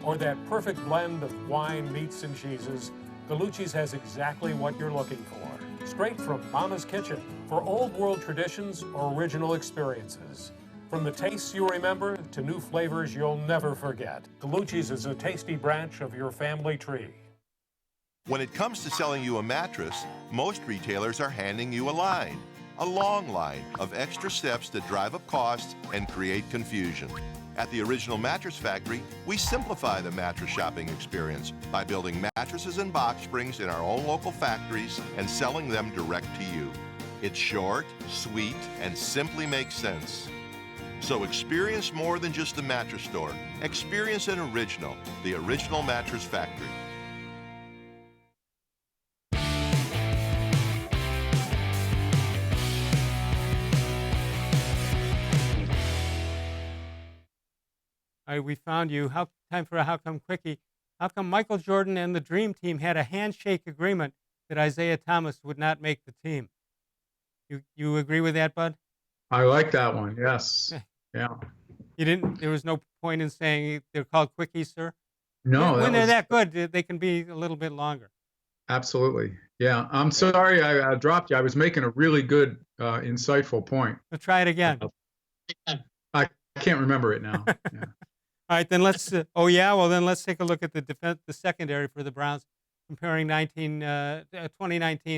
or that perfect blend of wine, meats, and cheeses, Gallucci's has exactly what you're looking for. Straight from Mama's kitchen for old world traditions or original experiences. From the tastes you remember to new flavors you'll never forget, Gallucci's is a tasty branch of your family tree. When it comes to selling you a mattress, most retailers are handing you a long line of extra steps that drive up costs and create confusion. At the Original Mattress Factory, we simplify the mattress shopping experience by building mattresses and box springs in our own local factories and selling them direct to you. It's short, sweet, and simply makes sense. So experience more than just a mattress store. Experience an original, the Original Mattress Factory. All right, we found you. Time for a How Come Quickie. How come Michael Jordan and the Dream Team had a handshake agreement that Isaiah Thomas would not make the team? You agree with that, Bud? I like that one. Yes. Yeah. You didn't. There was no point in saying they're called quickies, sir. No. When they're that good, they can be a little bit longer. Absolutely. Yeah. I'm sorry I dropped you. I was making a really good, insightful point. We'll try it again. I can't remember it now. Yeah. All right, then let's. Then let's take a look at the secondary for the Browns, comparing 2019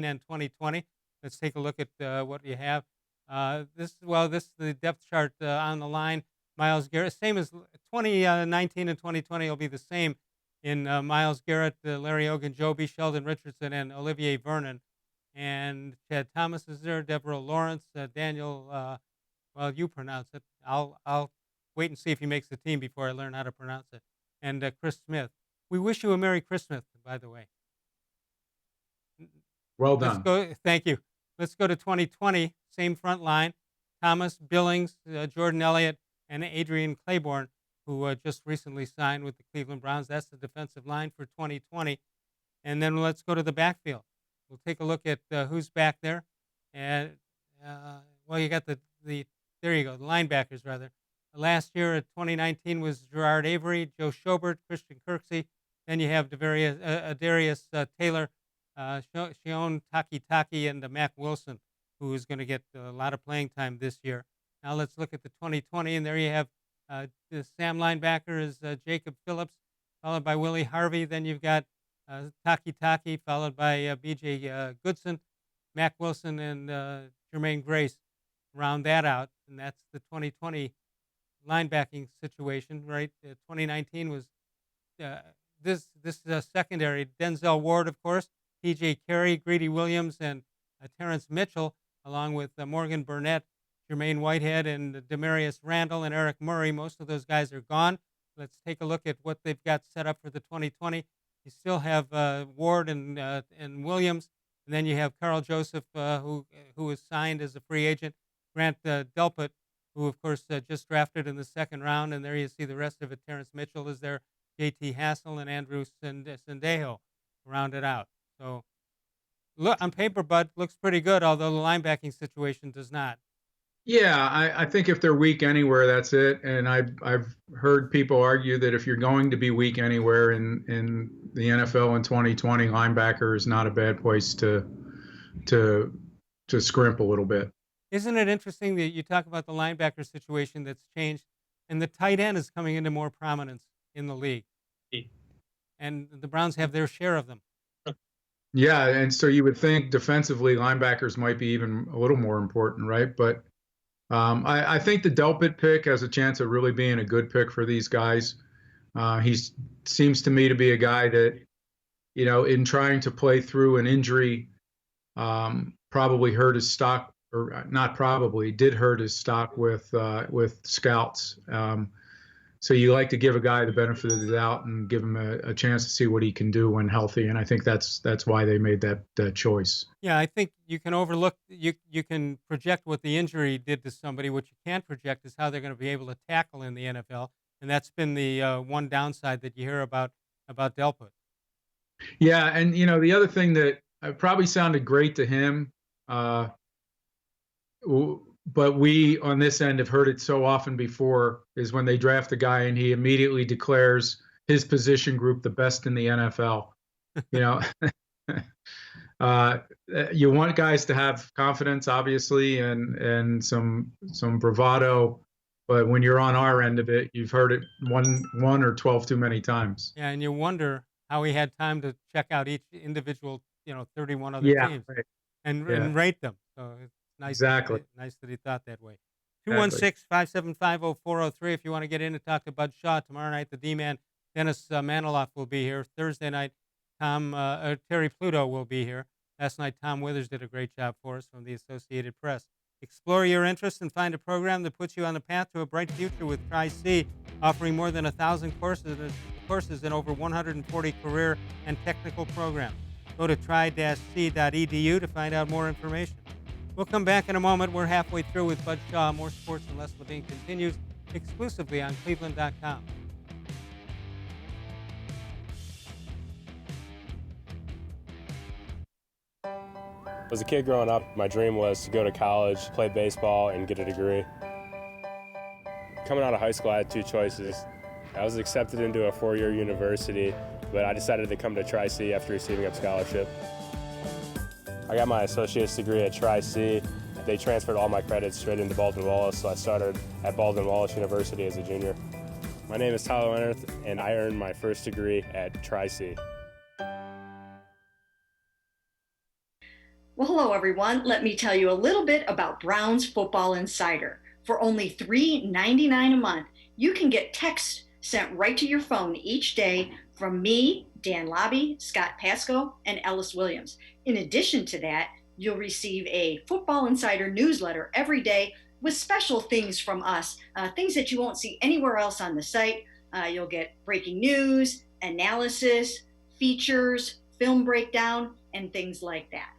and 2020. Let's take a look at what you have. This is the depth chart on the line. Myles-Garrett, same as 2019 and 2020 will be the same in Myles-Garrett, Larry Ogunjobi, Sheldon Richardson, and Olivier Vernon. And Chad Thomas is there, Deborah Lawrence, Daniel. You pronounce it. I'll wait and see if he makes the team before I learn how to pronounce it. And Chris Smith. We wish you a Merry Christmas, by the way. Well done. Thank you. Let's go to 2020, same front line. Thomas, Billings, Jordan Elliott, and Adrian Claiborne, who just recently signed with the Cleveland Browns. That's the defensive line for 2020. And then let's go to the backfield. We'll take a look at who's back there. And, you got there you go, the linebackers, rather. Last year at 2019 was Gerard Avery, Joe Schobert, Christian Kirksey. Then you have Darius Taylor, Shion Taki, and Mac Wilson, who is going to get a lot of playing time this year. Now let's look at the 2020, and there you have the Sam linebacker is Jacob Phillips, followed by Willie Harvey. Then you've got Taki, followed by B.J. Goodson, Mac Wilson, and Jermaine Grace. Round that out, and that's the 2020 linebacking situation, right? 2019 was this secondary. Denzel Ward, of course, T.J. Carey, Greedy Williams, and Terrence Mitchell, along with Morgan Burnett, Jermaine Whitehead, and Demarius Randall, and Eric Murray. Most of those guys are gone. Let's take a look at what they've got set up for the 2020. You still have Ward and Williams, and then you have Carl Joseph, who was signed as a free agent, Grant-Delpit, who, of course, just drafted in the second round, and there you see the rest of it. Terrence Mitchell is there, J.T. Hassel, and Andrew Sendejo rounded out. So, look on paper, Bud, looks pretty good, although the linebacking situation does not. Yeah, I think if they're weak anywhere, that's it. And I've heard people argue that if you're going to be weak anywhere in the NFL in 2020, linebacker is not a bad place to scrimp a little bit. Isn't it interesting that you talk about the linebacker situation that's changed, and the tight end is coming into more prominence in the league, and the Browns have their share of them. Yeah, and so you would think defensively linebackers might be even a little more important, right? But I think the Delpit pick has a chance of really being a good pick for these guys. He seems to me to be a guy that, in trying to play through an injury, probably hurt his stock. Or not probably, did hurt his stock with scouts. So you like to give a guy the benefit of the doubt and give him a chance to see what he can do when healthy. And I think that's why they made that choice. Yeah, I think you can overlook, you can project what the injury did to somebody. What you can't project is how they're going to be able to tackle in the NFL. And that's been the one downside that you hear about Delpit. Yeah, and the other thing that probably sounded great to him, but we on this end have heard it so often before, is when they draft a guy and he immediately declares his position group the best in the NFL. You know, you want guys to have confidence, obviously, and some bravado. But when you're on our end of it, you've heard it one or 12 too many times. Yeah, and you wonder how he had time to check out each individual, 31 other Yeah, teams right. and rate them. So it's nice. Exactly. Nice that he thought that way. Exactly. 216-575-0403 if you want to get in and talk to Bud Shaw. Tomorrow night, the D-Man, Dennis Maniloff, will be here. Thursday night, Terry Pluto will be here. Last night, Tom Withers did a great job for us from the Associated Press. Explore your interests and find a program that puts you on the path to a bright future with Tri-C, offering more than 1,000 courses in over 140 career and technical programs. Go to tri-c.edu to find out more information. We'll come back in a moment. We're halfway through with Bud Shaw. More Sports and Les-Levine continues exclusively on cleveland.com. As a kid growing up, my dream was to go to college, play baseball, and get a degree. Coming out of high school, I had two choices. I was accepted into a four-year university, but I decided to come to Tri-C after receiving a scholarship. I got my associate's degree at Tri-C. They transferred all my credits straight into Baldwin-Wallace, so I started at Baldwin-Wallace University as a junior. My name is Tyler Leonard, and I earned my first degree at Tri-C. Well, hello, everyone. Let me tell you a little bit about Brown's Football Insider. For only $3.99 a month, you can get text sent right to your phone each day from me, Dan Lobby, Scott Pasco, and Ellis Williams. In addition to that, you'll receive a Football Insider newsletter every day with special things from us, things that you won't see anywhere else on the site. You'll get breaking news, analysis, features, film breakdown, and things like that.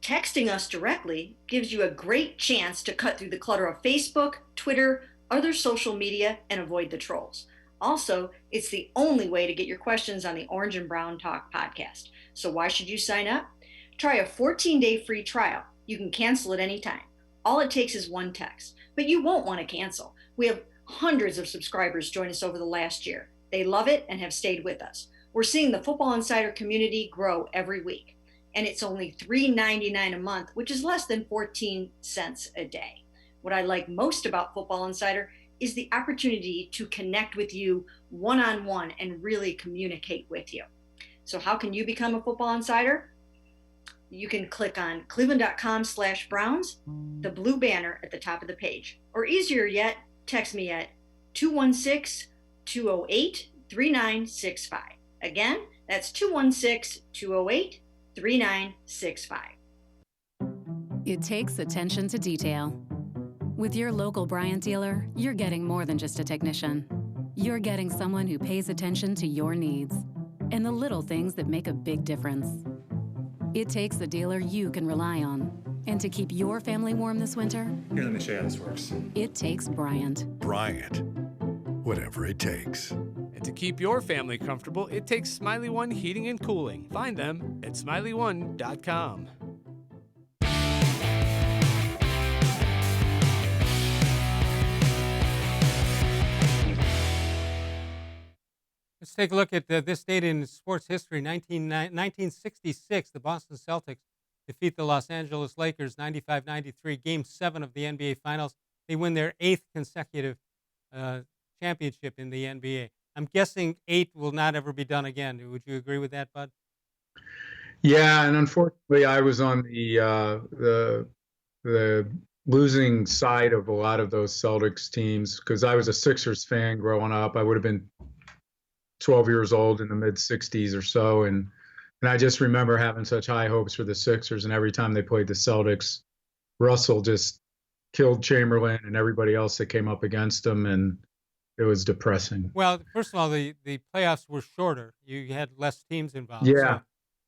Texting us directly gives you a great chance to cut through the clutter of Facebook, Twitter, other social media, and avoid the trolls. Also, it's the only way to get your questions on the Orange and Brown Talk podcast. So why should you sign up? Try a 14-day free trial. You can cancel at any time. All it takes is one text, but you won't want to cancel. We have hundreds of subscribers join us over the last year. They love it and have stayed with us. We're seeing the Football Insider community grow every week. And it's only $3.99 a month, which is less than 14 cents a day. What I like most about Football Insider is the opportunity to connect with you one-on-one and really communicate with you. So how can you become a Football Insider? You can click on cleveland.com/Browns, the blue banner at the top of the page. Or easier yet, text me at 216-208-3965. Again, that's 216-208-3965. It takes attention to detail. With your local Bryant dealer, you're getting more than just a technician. You're getting someone who pays attention to your needs and the little things that make a big difference. It takes a dealer you can rely on. And to keep your family warm this winter, here, let me show you how this works. It takes Bryant. Bryant, whatever it takes. And to keep your family comfortable, it takes Smiley One Heating and Cooling. Find them at smiley1.com. Let's take a look at this date in sports history. 1966, the Boston Celtics defeat the Los Angeles Lakers 95-93, Game 7 of the NBA Finals. They win their 8th consecutive championship in the NBA. I'm guessing 8 will not ever be done again. Would you agree with that, Bud? Yeah, and unfortunately, I was on the losing side of a lot of those Celtics teams because I was a Sixers fan growing up. I would have been 12 years old in the mid-'60s or so, and I just remember having such high hopes for the Sixers, and every time they played the Celtics, Russell just killed Chamberlain and everybody else that came up against him, and it was depressing. Well, first of all, the playoffs were shorter. You had less teams involved. Yeah.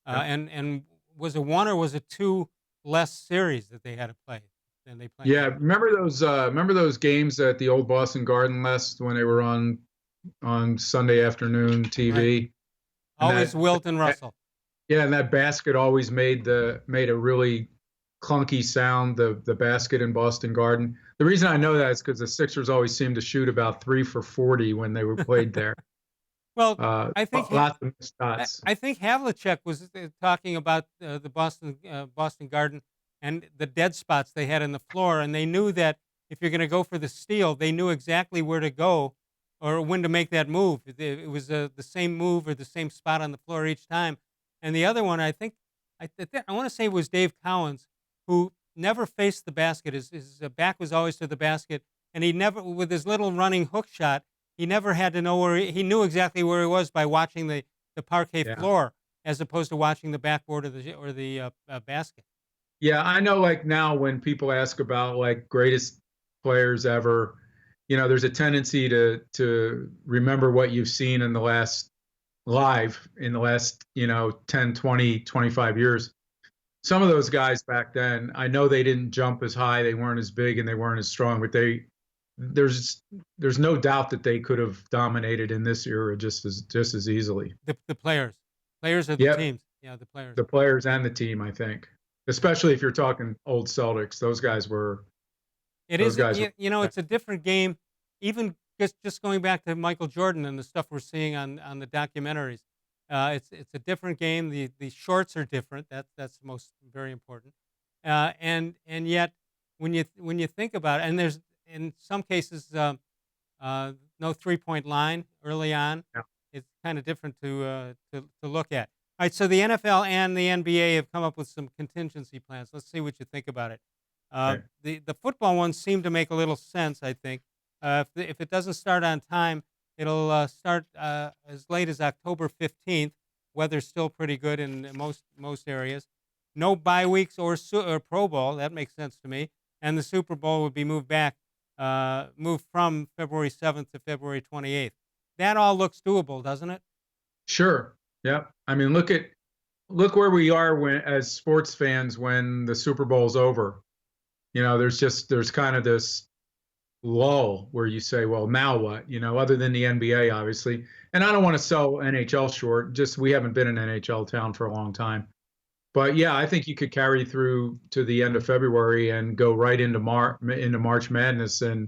So, and was it 1 or was it 2 less series that they had to play than they played? Yeah, remember those games at the old Boston Garden West when they were on Sunday afternoon TV? Right. Always Wilt and Russell. Yeah, and that basket always made a really clunky sound, the basket in Boston Garden. The reason I know that is because the Sixers always seemed to shoot about 3 for 40 when they were played there. Well, I think lots of missed shots. I think Havlicek was talking about the Boston Garden and the dead spots they had in the floor, and they knew that if you're going to go for the steal, they knew exactly where to go or when to make that move. It was the same move or the same spot on the floor each time. And the other one, I want to say it was Dave Cowens, who never faced the basket. His back was always to the basket, and he never, with his little running hook shot, he never had to know where he knew exactly where he was by watching the parquet floor, as opposed to watching the backboard or the basket. Yeah, I know. Like now, when people ask about like greatest players ever, there's a tendency to remember what you've seen in the last 10, 20, 25 years. Some of those guys back then, I know they didn't jump as high, they weren't as big, and they weren't as strong, but there's no doubt that they could have dominated in this era just as easily. The players of the teams. Yeah, the players. The players and the team, I think. Especially if you're talking old Celtics, those guys were. It's a different game. Even just going back to Michael Jordan and the stuff we're seeing on the documentaries, it's a different game. The shorts are different. That's most very important. And yet when you think about it, and there's in some cases no 3-point line early on. Yeah. It's kind of different to look at. All right, so the NFL and the NBA have come up with some contingency plans. Let's see what you think about it. The football ones seem to make a little sense, I think. If it doesn't start on time, it'll start as late as October 15th. Weather's still pretty good in most areas. No bye weeks or Pro Bowl. That makes sense to me. And the Super Bowl would be moved from February 7th to February 28th. That all looks doable, doesn't it? Sure. Yeah. I mean, look where we are as sports fans when the Super Bowl's over. There's kind of this lull where you say, well, now what? Other than the NBA, obviously. And I don't want to sell NHL short. Just we haven't been in NHL town for a long time. But yeah, I think you could carry through to the end of February and go right into March Madness, and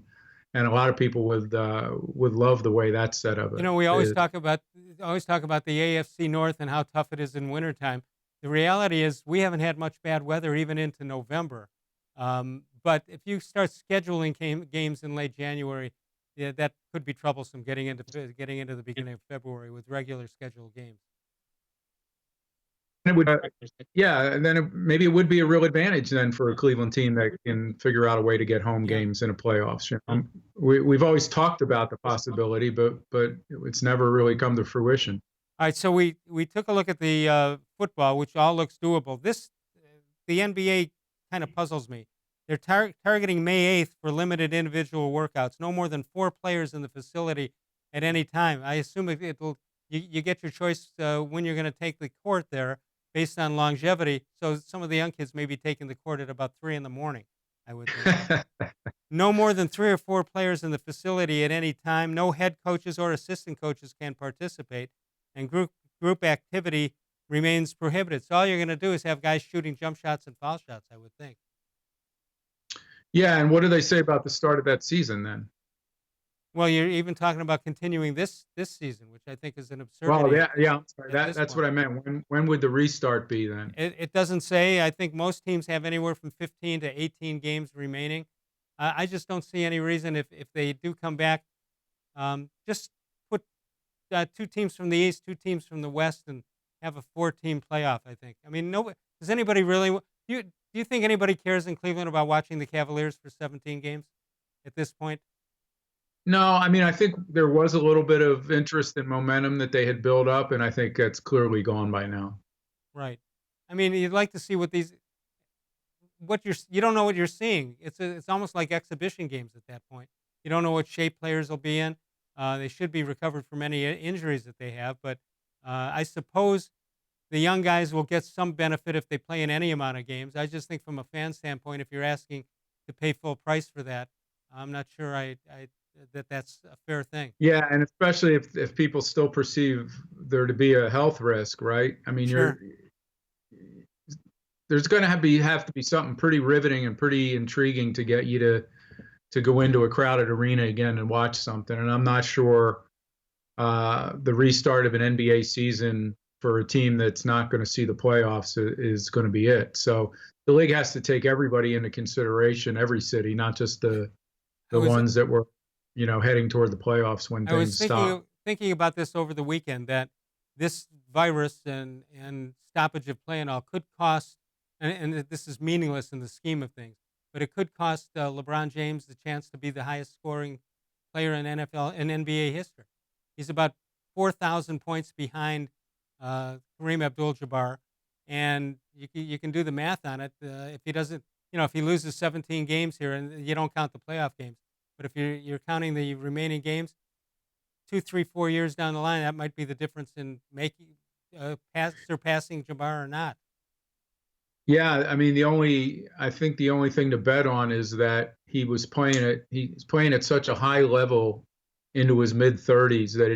a lot of people would love the way that's set up. We always talk about the AFC North and how tough it is in wintertime. The reality is we haven't had much bad weather even into November. But if you start scheduling games in late January, that could be troublesome getting into the beginning of February with regular scheduled games. It would, and then maybe it would be a real advantage then for a Cleveland team that can figure out a way to get home games in the playoffs. We've always talked about the possibility, but it's never really come to fruition. All right, so we took a look at the football, which all looks doable. The NBA kind of puzzles me. They're targeting May 8th for limited individual workouts. No more than 4 players in the facility at any time. I assume you get your choice when you're going to take the court there based on longevity. So some of the young kids may be taking the court at about 3 a.m, I would think. No more than 3 or 4 players in the facility at any time. No head coaches or assistant coaches can participate. And group activity remains prohibited. So all you're going to do is have guys shooting jump shots and foul shots, I would think. Yeah, and what do they say about the start of that season then? Well, you're even talking about continuing this season, which I think is an absurdity. Well, yeah. I'm sorry. That's what I meant. When would the restart be then? It doesn't say. I think most teams have anywhere from 15 to 18 games remaining. I just don't see any reason if they do come back, just put 2 teams from the East, 2 teams from the West, and have a 4-team playoff, I think. I mean, does anybody really do you think anybody cares in Cleveland about watching the Cavaliers for 17 games at this point? No, I mean, I think there was a little bit of interest and momentum that they had built up, and I think that's clearly gone by now. Right. I mean, you'd like to see you don't know what you're seeing. It's almost like exhibition games at that point. You don't know what shape players will be in. They should be recovered from any injuries that they have, but I suppose the young guys will get some benefit if they play in any amount of games. I just think from a fan standpoint, if you're asking to pay full price for that, I'm not sure that's a fair thing. Yeah, and especially if people still perceive there to be a health risk, right? I mean, sure. There's going to have to be something pretty riveting and pretty intriguing to get you to go into a crowded arena again and watch something. And I'm not sure the restart of an NBA season for a team that's not going to see the playoffs is going to be it. So the league has to take everybody into consideration, every city, not just the ones that were, heading toward the playoffs when things stop. Thinking about this over the weekend, that this virus and stoppage of play and all could cost, and this is meaningless in the scheme of things, but it could cost LeBron James the chance to be the highest scoring player in NFL and NBA history. He's about 4,000 points behind Kareem Abdul-Jabbar, and you can do the math on it. If he doesn't, if he loses 17 games here, and you don't count the playoff games, but if you're counting the remaining games, 2, 3, 4 years down the line, that might be the difference in making surpassing Jabbar or not. Yeah, I mean, I think the only thing to bet on is that he's playing at such a high level into his mid-30s that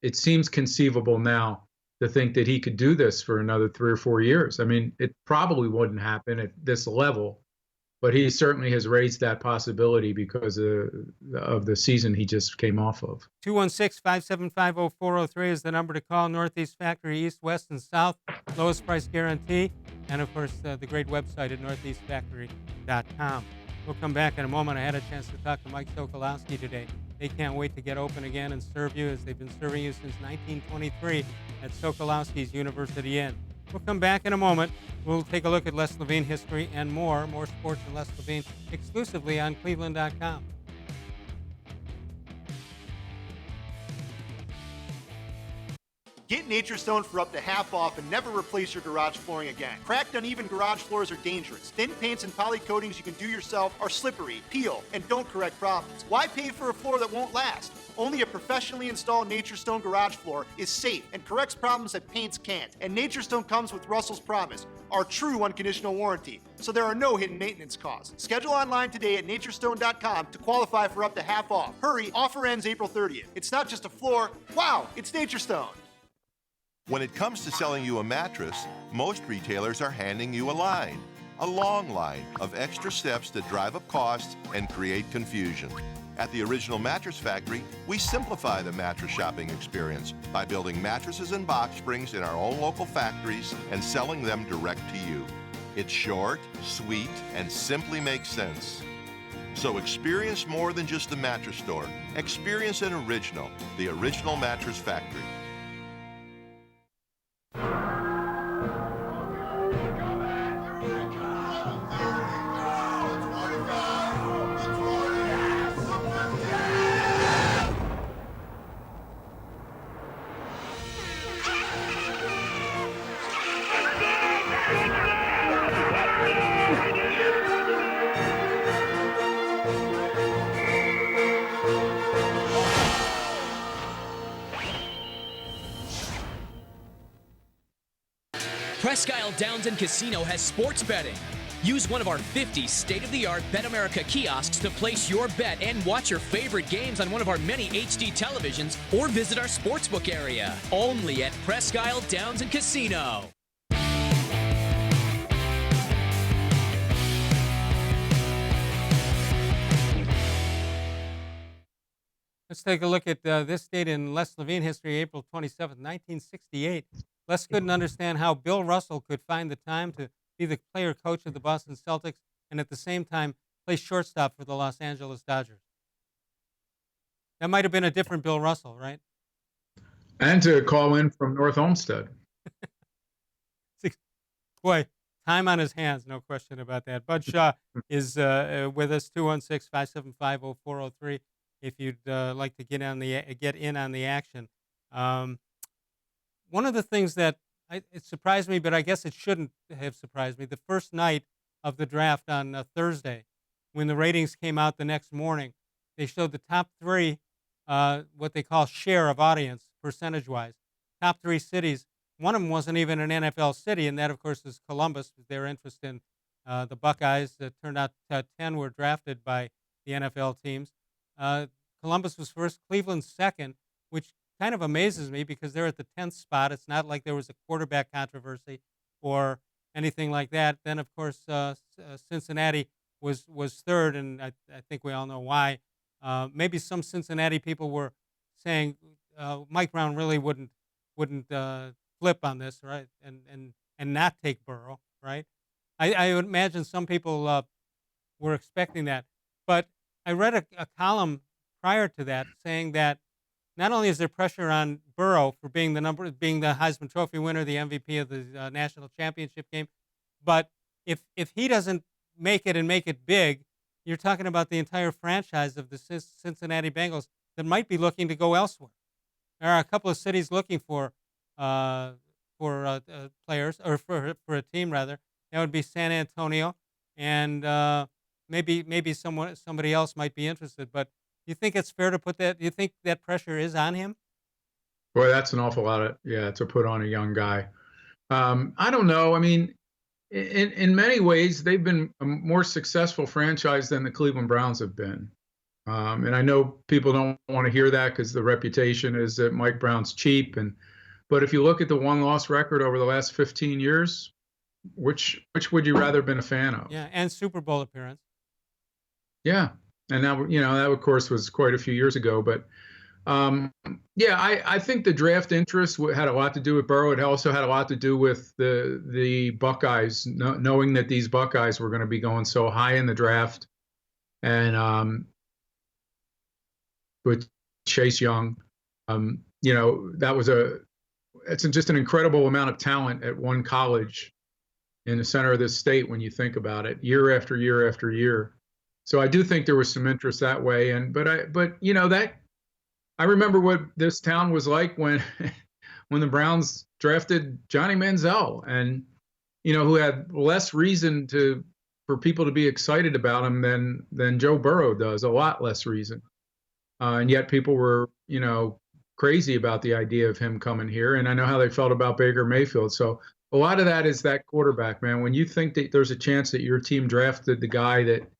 it seems conceivable now to think that he could do this for another 3 or 4 years. I mean, it probably wouldn't happen at this level, but he certainly has raised that possibility because of the season he just came off of. 216-575-0403 is the number to call. Northeast Factory, East, West, and South. Lowest price guarantee. And, of course, the great website at northeastfactory.com. We'll come back in a moment. I had a chance to talk to Mike Sokolowski today. They can't wait to get open again and serve you as they've been serving you since 1923 at Sokolowski's University Inn. We'll come back in a moment. We'll take a look at Les Levine history and more sports and Les Levine, exclusively on cleveland.com. Get Nature's Stone for up to half off and never replace your garage flooring again. Cracked, uneven garage floors are dangerous. Thin paints and poly coatings you can do yourself are slippery, peel, and don't correct problems. Why pay for a floor that won't last? Only a professionally installed Nature's Stone garage floor is safe and corrects problems that paints can't. And Nature's Stone comes with Russell's Promise, our true unconditional warranty, so there are no hidden maintenance costs. Schedule online today at naturestone.com to qualify for up to half off. Hurry, offer ends April 30th. It's not just a floor, wow, it's Nature's Stone. When it comes to selling you a mattress, most retailers are handing you a long line of extra steps that drive up costs and create confusion. At the Original Mattress Factory, we simplify the mattress shopping experience by building mattresses and box springs in our own local factories and selling them direct to you. It's short, sweet, and simply makes sense. So experience more than just the mattress store. Experience an original, the Original Mattress Factory. Presque Isle Downs and Casino has sports betting. Use one of our 50 state-of-the-art Bet America kiosks to place your bet and watch your favorite games on one of our many HD televisions, or visit our sportsbook area. Only at Presque Isle Downs and Casino. Let's take a look at this date in Les Levine history, April 27, 1968. Les couldn't understand how Bill Russell could find the time to be the player coach of the Boston Celtics and at the same time play shortstop for the Los Angeles Dodgers. That might have been a different Bill Russell, right? And to call in from North Olmsted. Boy, time on his hands, no question about that. Bud Shaw is with us, 216-575-0403, if you'd like to get in on the action. One of the things that it surprised me, but I guess it shouldn't have surprised me, the first night of the draft on Thursday, when the ratings came out the next morning, they showed the top three, what they call share of audience, percentage-wise. Top three cities. One of them wasn't even an NFL city, and that, of course, is Columbus, with their interest in the Buckeyes. It turned out 10 were drafted by the NFL teams. Columbus was first, Cleveland second, which kind of amazes me because they're at the 10th spot. It's not like there was a quarterback controversy or anything like that. Then, of course, Cincinnati was third, and I think we all know why. Maybe some Cincinnati people were saying Mike Brown really wouldn't flip on this, right? And not take Burrow, right? I would imagine some people were expecting that, but I read a column prior to that saying that not only is there pressure on Burrow for being the Heisman Trophy winner, the MVP of the national championship game, but if he doesn't make it and make it big, you're talking about the entire franchise of the Cincinnati Bengals that might be looking to go elsewhere. There are a couple of cities looking for players, or for a team rather. That would be San Antonio, and maybe somebody else might be interested. But you think it's fair to put that? You think that pressure is on him? Boy, that's an awful lot to put on a young guy. I don't know. I mean, in many ways, they've been a more successful franchise than the Cleveland Browns have been. And I know people don't want to hear that because the reputation is that Mike Brown's cheap. But if you look at the one-loss record over the last 15 years, which would you rather have been a fan of? Yeah, and Super Bowl appearance. Yeah, and now that of course was quite a few years ago. But I think the draft interest had a lot to do with Burrow. It also had a lot to do with the Buckeyes, knowing that these Buckeyes were going to be going so high in the draft, and with Chase Young, that was it's just an incredible amount of talent at one college in the center of this state when you think about it, year after year after year. So I do think there was some interest that way. I remember what this town was like when the Browns drafted Johnny Manziel, and who had less reason for people to be excited about him than Joe Burrow does, a lot less reason. And yet people were, crazy about the idea of him coming here. And I know how they felt about Baker-Mayfield. So a lot of that is that quarterback, man. When you think that there's a chance that your team drafted the guy that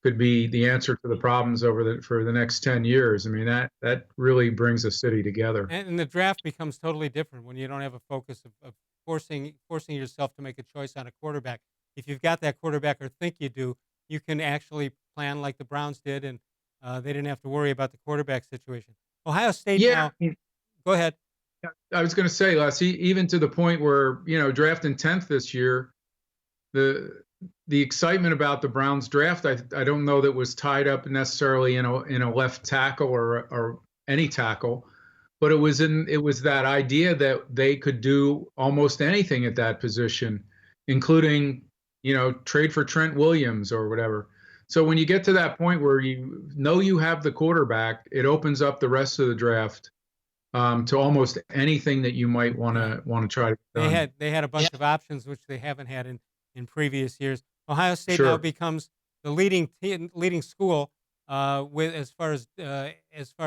could be the answer to the problems for the next 10 years, I mean, that really brings a city together. And the draft becomes totally different when you don't have a focus of forcing yourself to make a choice on a quarterback. If you've got that quarterback, or think you do, you can actually plan like the Browns did, and they didn't have to worry about the quarterback situation. Ohio State now. Go ahead. I was going to say, Les, even to the point where, drafting 10th this year, the excitement about the Browns draft, I don't know that was tied up necessarily in a left tackle or any tackle, but it was that idea that they could do almost anything at that position, including, trade for Trent Williams or whatever. So when you get to that point where you have the quarterback, it opens up the rest of the draft to almost anything that you might want to try to do. They had a bunch of options which they haven't had in previous years. Ohio State now becomes the leading school with as far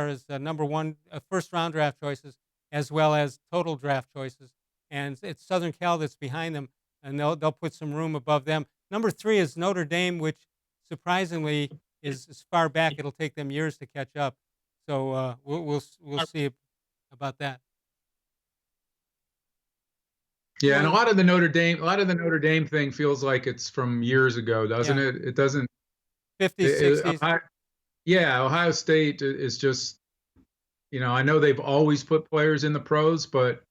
as number one first round draft choices, as well as total draft choices, and it's Southern Cal that's behind them, and they'll put some room above them. Number 3 is Notre Dame, which surprisingly is as far back it'll take them years to catch up. So we'll see about that. Yeah, and a lot of the Notre Dame thing feels like it's from years ago, doesn't it? It doesn't. 50s, 60s. Ohio State is just, I know they've always put players in the pros, but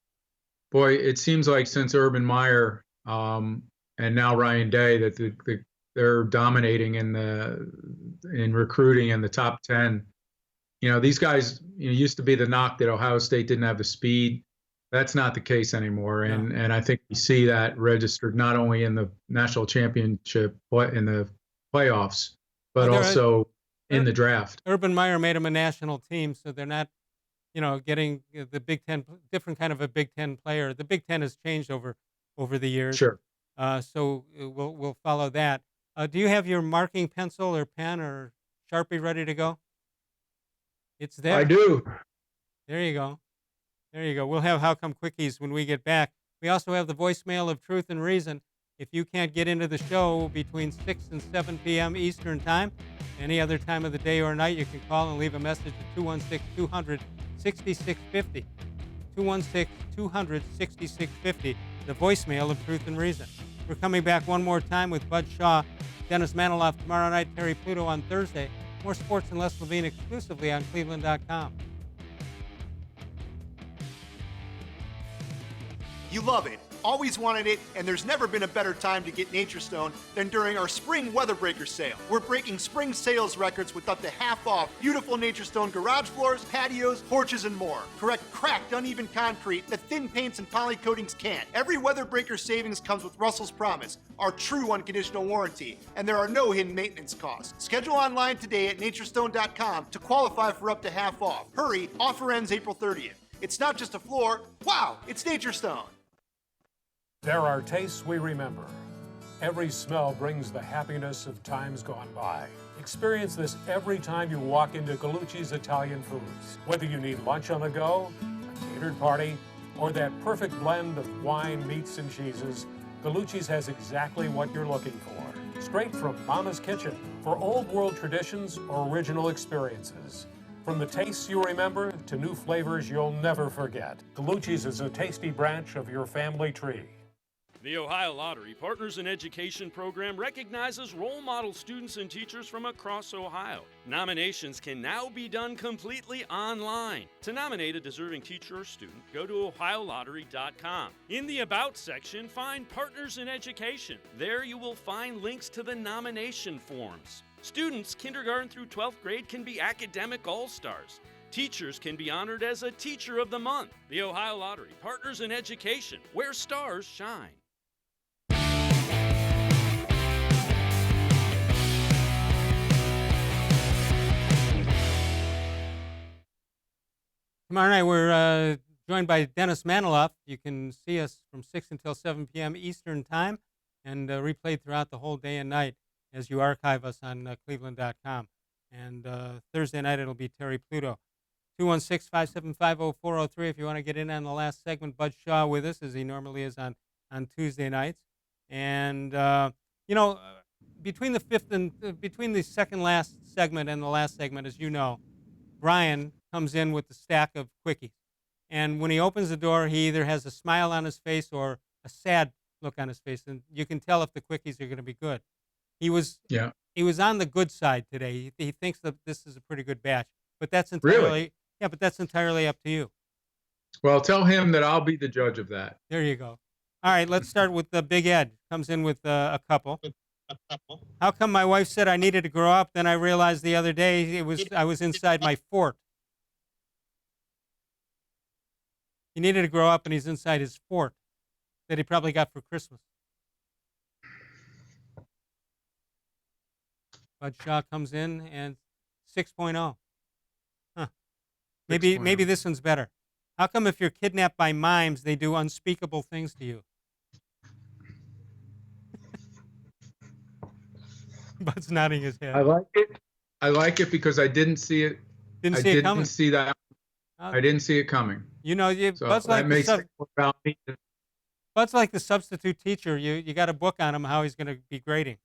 boy, it seems like since Urban Meyer and now Ryan Day that they're dominating in recruiting in the top 10. These guys used to be the knock that Ohio State didn't have the speed. That's not the case anymore, and I think we see that registered not only in the national championship, but in the playoffs, but also in the draft. Urban Meyer made them a national team, so they're not, getting the Big Ten, different kind of a Big Ten player. The Big Ten has changed over the years. Sure. So we'll follow that. Do you have your marking pencil or pen or Sharpie ready to go? It's there. I do. There you go. We'll have How Come Quickies when we get back. We also have the voicemail of Truth and Reason. If you can't get into the show between 6 and 7 p.m. Eastern Time, any other time of the day or night, you can call and leave a message at 216-200-6650. 216-200-6650, the voicemail of Truth and Reason. We're coming back one more time with Bud Shaw, Dennis Maniloff tomorrow night, Terry Pluto on Thursday. More Sports and Les Levine exclusively on cleveland.com. You love it, always wanted it, and there's never been a better time to get Nature Stone than during our Spring Weather Breaker sale. We're breaking spring sales records with up to half off beautiful Nature Stone garage floors, patios, porches, and more. Correct cracked, uneven concrete that thin paints and poly coatings can't. Every Weather Breaker savings comes with Russell's Promise, our true unconditional warranty, and there are no hidden maintenance costs. Schedule online today at naturestone.com to qualify for up to half off. Hurry, offer ends April 30th. It's not just a floor, wow, it's Nature Stone. There are tastes we remember. Every smell brings the happiness of times gone by. Experience this every time you walk into Gallucci's Italian Foods. Whether you need lunch on the go, a catered party, or that perfect blend of wine, meats, and cheeses, Gallucci's has exactly what you're looking for. Straight from Mama's kitchen for old world traditions or original experiences. From the tastes you remember to new flavors you'll never forget. Gallucci's is a tasty branch of your family tree. The Ohio Lottery Partners in Education program recognizes role model students and teachers from across Ohio. Nominations can now be done completely online. To nominate a deserving teacher or student, go to ohiolottery.com. In the About section, find Partners in Education. There you will find links to the nomination forms. Students kindergarten through 12th grade can be academic all-stars. Teachers can be honored as a Teacher of the Month. The Ohio Lottery Partners in Education, where stars shine. Tomorrow night, we're joined by Dennis Maniloff. You can see us from 6 until 7 p.m. Eastern Time and replayed throughout the whole day and night as you archive us on cleveland.com. And Thursday night, it'll be Terry Pluto. 216-575-0403 if you want to get in on the last segment. Bud Shaw with us, as he normally is on Tuesday nights. And, between the second last segment and the last segment, as you know, Brian comes in with the stack of quickies. And when he opens the door, he either has a smile on his face or a sad look on his face. And you can tell if the quickies are going to be good. He was on the good side today. He thinks that this is a pretty good batch. But that's entirely up to you. Well, tell him that I'll be the judge of that. There you go. All right, let's start with the Big Ed. Comes in with a couple. How come my wife said I needed to grow up? Then I realized the other day I was inside my fort. He needed to grow up, and he's inside his fort that he probably got for Christmas. Bud Shaw comes in and 6.0. Huh. Maybe this one's better. How come if you're kidnapped by mimes, they do unspeakable things to you? Bud's nodding his head. I like it because I didn't see it. I didn't see that. I didn't see it coming. You know, Bud's like Bud's like the substitute teacher. You got a book on him how he's going to be grading.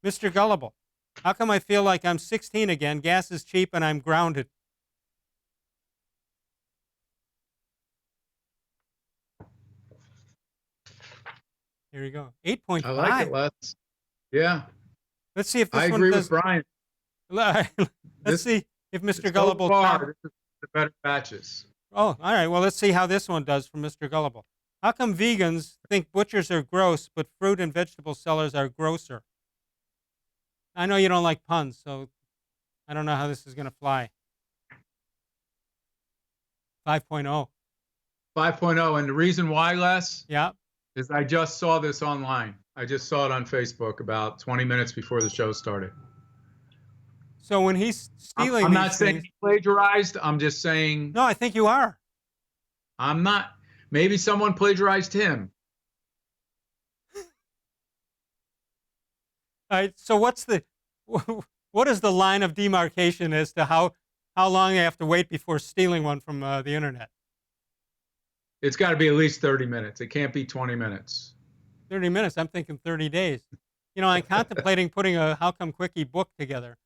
Mr. Gullible, how come I feel like I'm 16 again? Gas is cheap and I'm grounded. Here we go. 8.5. I like it, Les. Yeah. Let's see if this I one agree does. with Brian. Let's see if Mr. Gullible. So far, this is the better batches. Oh, all right. Well, let's see how this one does from Mr. Gullible. How come vegans think butchers are gross, but fruit and vegetable sellers are grosser? I know you don't like puns, so I don't know how this is going to fly. 5.0. 5.0. And the reason why, Les? Yeah. Is I just saw this online. I just saw it on Facebook about 20 minutes before the show started. So when he's stealing I'm not saying he plagiarized. I'm just saying. No, I think you are. I'm not. Maybe someone plagiarized him. All right. So what is the line of demarcation as to how long you have to wait before stealing one from the internet? It's got to be at least 30 minutes. It can't be 20 minutes. 30 minutes. I'm thinking 30 days. You know, I'm contemplating putting a How Come Quickie book together.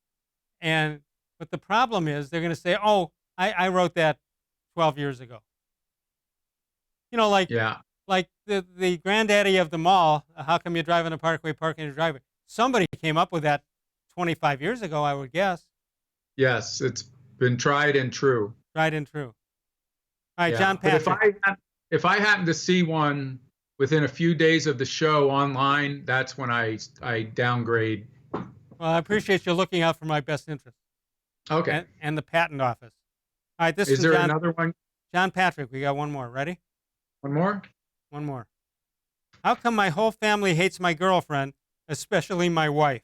But the problem is they're going to say, oh, I wrote that 12 years ago. You know, like the granddaddy of them all, how come you drive on the parkway, park in your driveway? Somebody came up with that 25 years ago, I would guess. Yes, it's been tried and true. Tried and true. All right, John Patrick. But if I happen to see one within a few days of the show online, that's when I downgrade. Well, I appreciate you looking out for my best interest. Okay. And the patent office. All right, this is is there John, another one? John Patrick, we got one more. Ready? One more? One more. How come my whole family hates my girlfriend, especially my wife?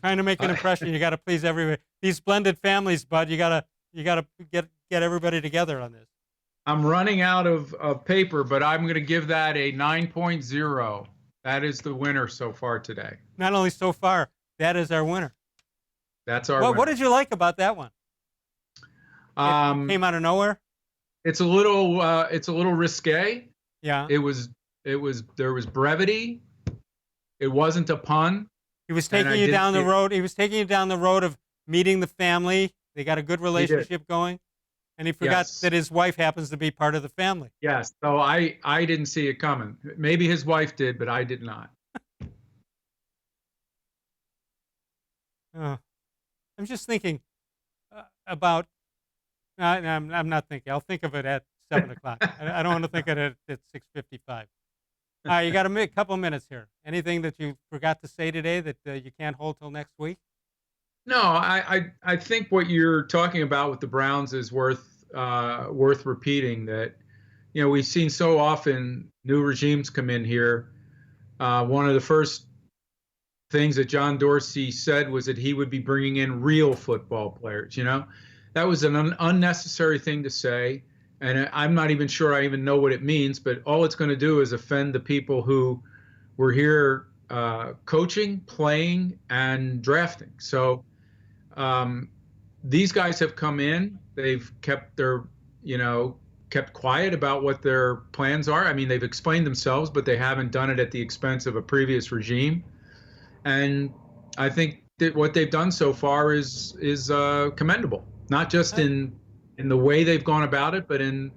Trying to make an impression, you got to please everybody. These blended families, bud, you got to get everybody together on this. I'm running out of paper, but I'm going to give that a 9.0. That is the winner so far today. Not only so far, that is our winner. That's our winner. What did you like about that one? It came out of nowhere. It's a little risque. Yeah. There was brevity. It wasn't a pun. He was taking you down the road. He was taking you down the road of meeting the family. They got a good relationship going. And he forgot that his wife happens to be part of the family. Yes. So I didn't see it coming. Maybe his wife did, but I did not. I'm just thinking about. I'm not thinking. I'll think of it at 7 o'clock. I don't want to think of it at 6:55. All right, you got a couple minutes here. Anything that you forgot to say today that you can't hold till next week? No, I think what you're talking about with the Browns is worth repeating. That, we've seen so often new regimes come in here. One of the first things that John Dorsey said was that he would be bringing in real football players. That was an unnecessary thing to say, and I'm not even sure I even know what it means. But all it's going to do is offend the people who were here coaching, playing, and drafting. So. These guys have come in. They've kept kept quiet about what their plans are. I mean, they've explained themselves, but they haven't done it at the expense of a previous regime. And I think that what they've done so far is commendable. Not just in the way they've gone about it, but in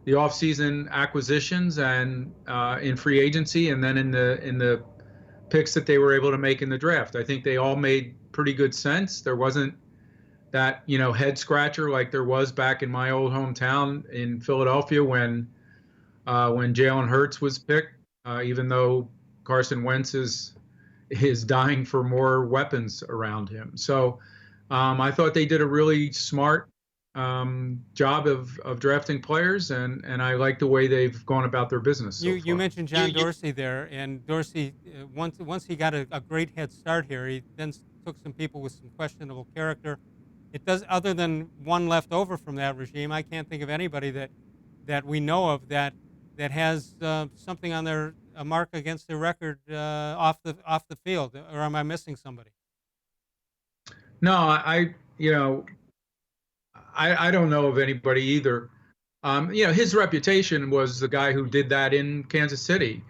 the offseason acquisitions and in free agency, and then in the picks that they were able to make in the draft. I think they all made pretty good sense. There wasn't that head scratcher like there was back in my old hometown in Philadelphia when Jalen Hurts was picked, even though Carson Wentz is dying for more weapons around him. So I thought they did a really smart job of drafting players, and I like the way they've gone about their business. You mentioned John Dorsey there, and Dorsey once he got a great head start here, he then took some people with some questionable character. It does, other than one left over from that regime, I can't think of anybody that we know of that has something on a mark against their record off the field. Or am I missing somebody? No, I don't know of anybody either. His reputation was the guy who did that in Kansas City.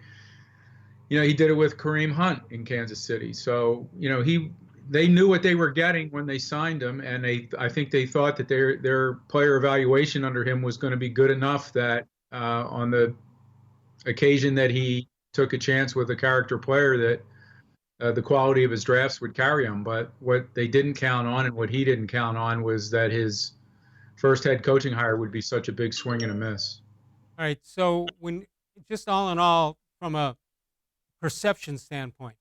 He did it with Kareem Hunt in Kansas City. So, they knew what they were getting when they signed him, and I think they thought that their player evaluation under him was going to be good enough that on the occasion that he took a chance with a character player that the quality of his drafts would carry him. But what they didn't count on, and what he didn't count on, was that his first head coaching hire would be such a big swing and a miss. All right, so when just all in all, from a perception standpoint,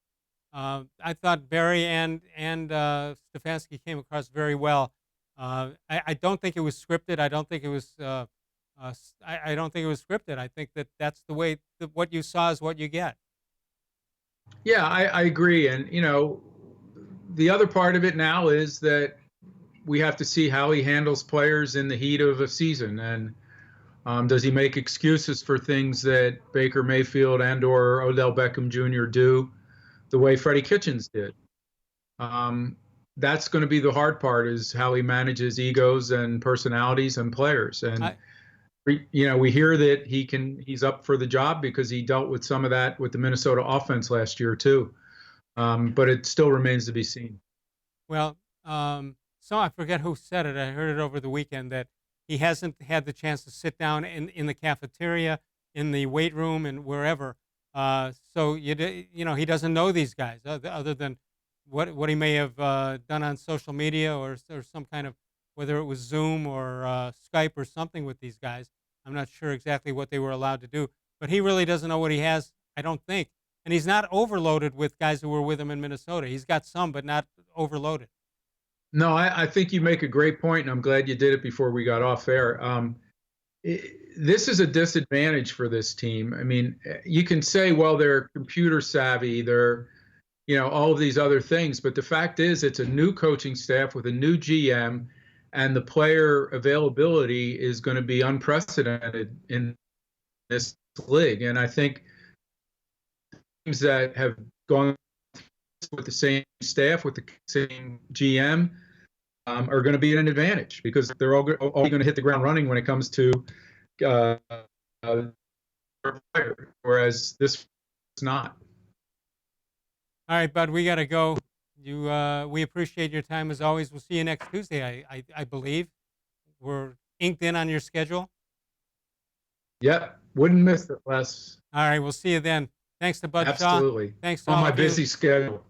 I thought Barry and Stefanski came across very well. I don't think it was scripted. I don't think it was. I don't think it was scripted. I think that's the way. What you saw is what you get. Yeah, I agree. And the other part of it now is that we have to see how he handles players in the heat of a season, and does he make excuses for things that Baker Mayfield and/or Odell-Beckham-Jr. do, the way Freddie Kitchens did. That's going to be the hard part, is how he manages egos and personalities and players. And we hear that he's up for the job because he dealt with some of that with the Minnesota offense last year too. But it still remains to be seen. Well, so I forget who said it. I heard it over the weekend that he hasn't had the chance to sit down in the cafeteria, in the weight room, and wherever. So he doesn't know these guys other than what he may have done on social media or some kind of whether it was Zoom or Skype or something with these guys. I'm not sure exactly what they were allowed to do, but he really doesn't know what he has, I don't think. And he's not overloaded with guys who were with him in Minnesota. He's got some, but not overloaded. No, I think you make a great point, and I'm glad you did it before we got off air. This is a disadvantage for this team. I mean, you can say, well, they're computer savvy, they're, all of these other things, but the fact is it's a new coaching staff with a new GM, and the player availability is going to be unprecedented in this league. And I think teams that have gone with the same staff, with the same GM, are going to be at an advantage because they're all going to hit the ground running when it comes to whereas this is not. All right, bud, we got to go. We appreciate your time as always. We'll see you next Tuesday, I believe. We're inked in on your schedule. Yep, wouldn't miss it, Les. All right, we'll see you then. Thanks to Bud Shaw. Absolutely. Thanks to on all my of you. busy schedule.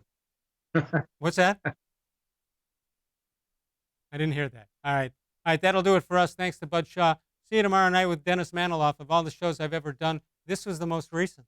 What's that? I didn't hear that. All right, that'll do it for us. Thanks to Bud Shaw. See you tomorrow night with Dennis Maniloff. Of all the shows I've ever done, this was the most recent.